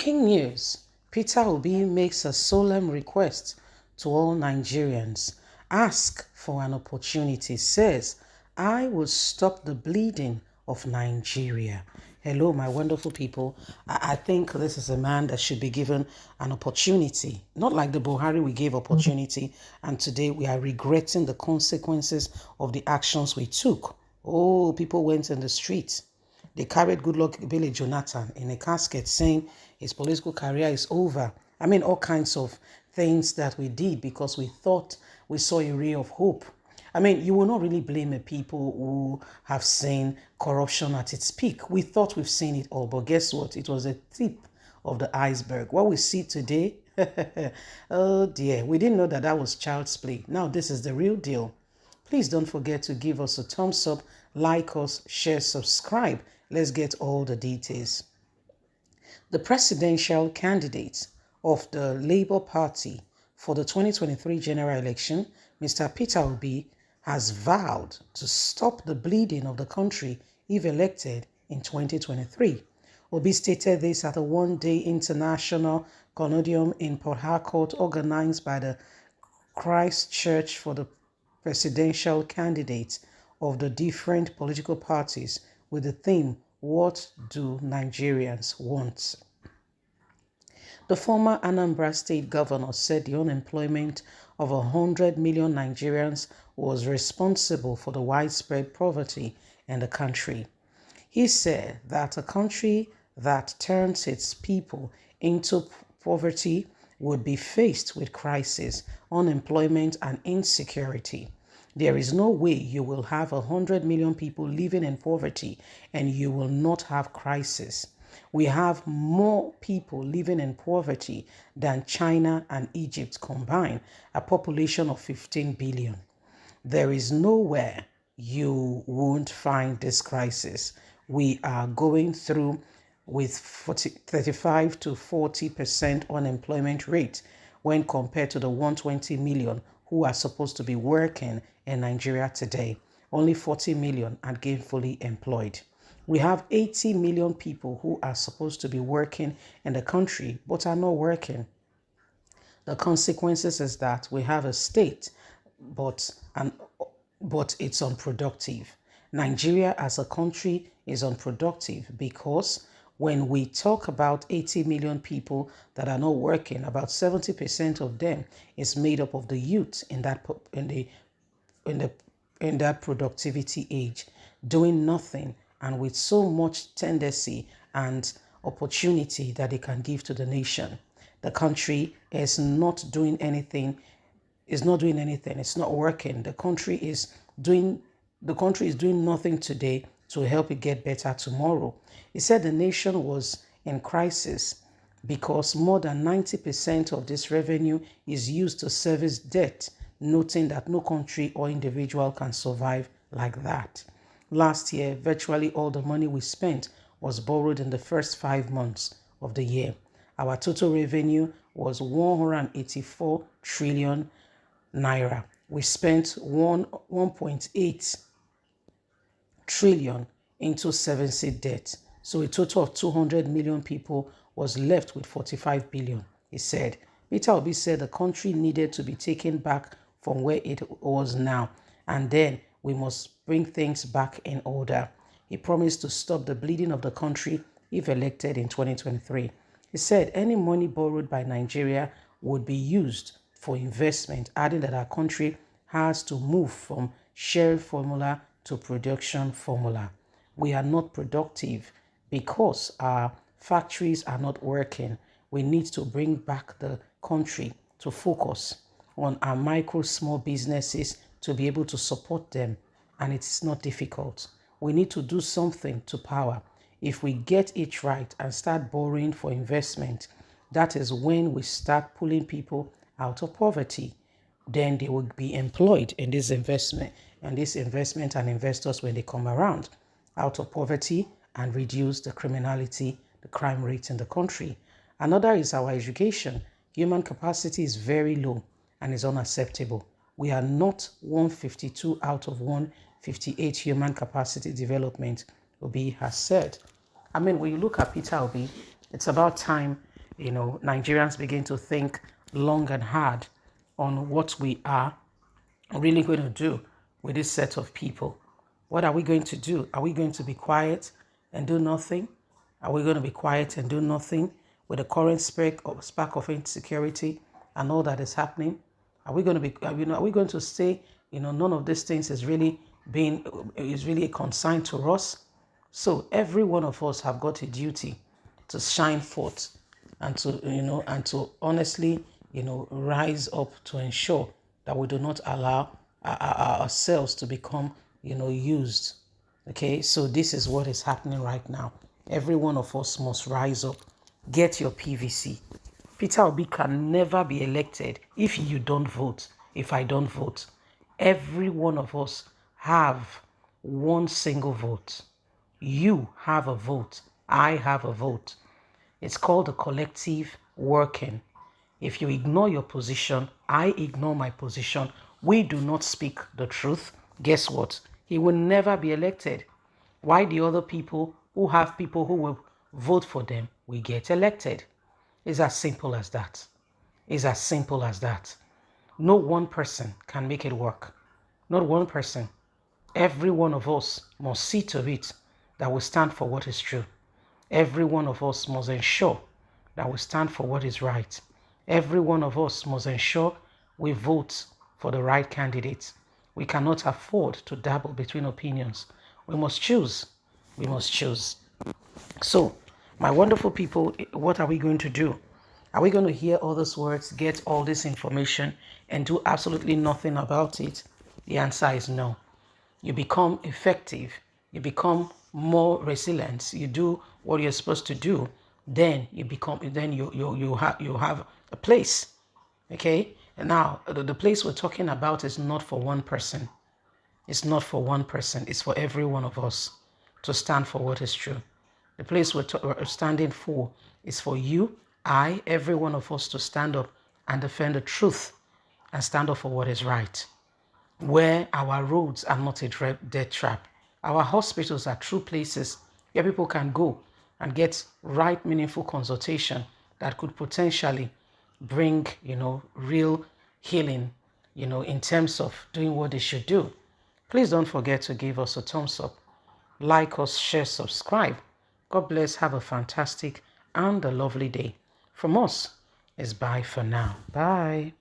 Breaking news. Peter Obi makes a solemn request to all Nigerians. Ask for an opportunity. Says, I will stop the bleeding of Nigeria. Hello, my wonderful people. I think this is a man that should be given an opportunity. Not like the Buhari we gave opportunity, and today we are regretting the consequences of the actions we took. Oh, people went in the streets. They carried Goodluck Billy Jonathan in a casket saying his political career is over. I mean, all kinds of things that we did because we thought we saw a ray of hope. I mean, you will not really blame the people who have seen corruption at its peak. We thought we've seen it all, but guess what? It was a tip of the iceberg. What we see today, oh dear, we didn't know that that was child's play. Now this is the real deal. Please don't forget to give us a thumbs up, like us, share, subscribe. Let's get all the details. The presidential candidate of the Labour Party for the 2023 general election, Mr. Peter Obi, has vowed to stop the bleeding of the country if elected in 2023. Obi stated this at a one-day international consortium in Port Harcourt organized by the Christ Church for the presidential candidates of the different political parties with the theme, What Do Nigerians Want? The former Anambra State governor said the unemployment of 100 million Nigerians was responsible for the widespread poverty in the country. He said that a country that turns its people into poverty would be faced with crisis, unemployment, and insecurity. There is no way you will have 100 million people living in poverty and you will not have crisis. We have more people living in poverty than China and Egypt combined, a population of 15 billion. There is nowhere you won't find this crisis. We are going through with 35 to 40% unemployment rate when compared to the 120 million who are supposed to be working in Nigeria today. Only 40 million are gainfully employed. We have 80 million people who are supposed to be working in the country but are not working. The consequences is that we have a state but it's unproductive. Nigeria as a country is unproductive because when we talk about 80 million people that are not working, about 70% of them is made up of the youth in that productivity age, doing nothing and with so much tendency and opportunity that they can give to the nation. The country is not doing anything. It's not working. The country is doing nothing today to help it get better tomorrow. He said the nation was in crisis because more than 90% of this revenue is used to service debt, noting that no country or individual can survive like that. Last year, virtually all the money we spent was borrowed in the first 5 months of the year. Our total revenue was 184 trillion naira. We spent 1.8 trillion into servicing debt. So a total of 200 million people was left with 45 billion, he said. Peter Obi said the country needed to be taken back from where it was now, and then we must bring things back in order. He promised to stop the bleeding of the country if elected in 2023. He said any money borrowed by Nigeria would be used for investment, adding that our country has to move from shared formula to production formula. We are not productive because our factories are not working. We need to bring back the country to focus on our micro small businesses to be able to support them, and it's not difficult. We need to do something to power. If we get it right and start borrowing for investment, that is when we start pulling people out of poverty. Then they will be employed in this investment and investors when they come around out of poverty and reduce the criminality, the crime rate in the country. Another is our education. Human capacity is very low and is unacceptable. We are not 152 out of 158 human capacity development, Obi has said. I mean, when you look at Peter Obi, it's about time Nigerians begin to think long and hard on what we are really going to do with this set of people. What are we going to do? Are we going to be quiet and do nothing? Are we going to be quiet and do nothing with the current spark of insecurity and all that is happening? Are we going to be, are we going to say, none of these things is really a concern to us? So every one of us have got a duty to shine forth and to honestly, rise up to ensure that we do not allow ourselves to become, used. Okay, so this is what is happening right now. Every one of us must rise up. Get your PVC. Peter Obi can never be elected if you don't vote, if I don't vote. Every one of us have one single vote. You have a vote. I have a vote. It's called a collective working. If you ignore your position, I ignore my position, we do not speak the truth, guess what? He will never be elected. Why the other people who have people who will vote for them will get elected? It's as simple as that. It's as simple as that. No one person can make it work. Not one person. Every one of us must see to it that we stand for what is true. Every one of us must ensure that we stand for what is right. Every one of us must ensure we vote for the right candidate. We cannot afford to dabble between opinions. We must choose. We must choose. So, my wonderful people, what are we going to do? Are we going to hear all those words, get all this information, and do absolutely nothing about it? The answer is no. You become effective. You become more resilient. You do what you're supposed to do. Then you have a place. Okay. And now the place we're talking about is not for one person. It's not for one person. It's for every one of us to stand for what is true. The place we're standing for is for you, I, every one of us to stand up and defend the truth and stand up for what is right. Where our roads are not a death trap. Our hospitals are true places where people can go and get right, meaningful consultation that could potentially bring, real healing, in terms of doing what they should do. Please don't forget to give us a thumbs up, like us, share, subscribe. God bless. Have a fantastic and a lovely day. From us, it's bye for now. Bye.